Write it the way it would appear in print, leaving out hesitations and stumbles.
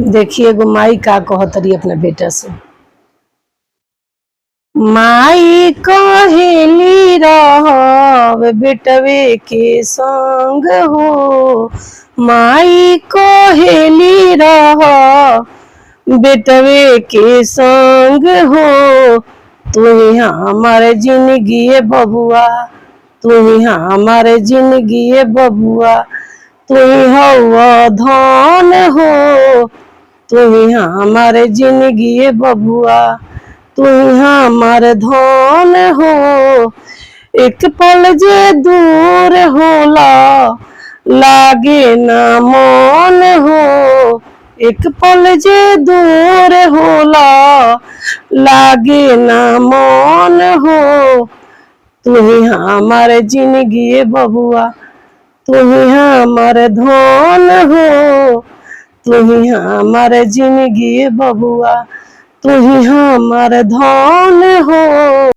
देखिए एगो माई का कहतरी अपने बेटा से। माई कहेली रहब बेटवे के संग हो, माई कहेली रहब बेटवे के संग हो। तू ही हमारे जिंदगी बबुआ, तू ही हमारे जिंदगी बबुआ, तू ही हवा धन हो, तू ही हमारे जिंदगी बबुआ, तू ही हमारे धन हो। एक पल जे दूर होला लागे ना मन हो, एक पल जे दूर होला लागे ना मन हो। तू ही हमारे जिंदगी बबुआ, तू ही हमारे धन हो, तू ही हमारे जिंदगी बबुआ, तू ही हमारे धन हो।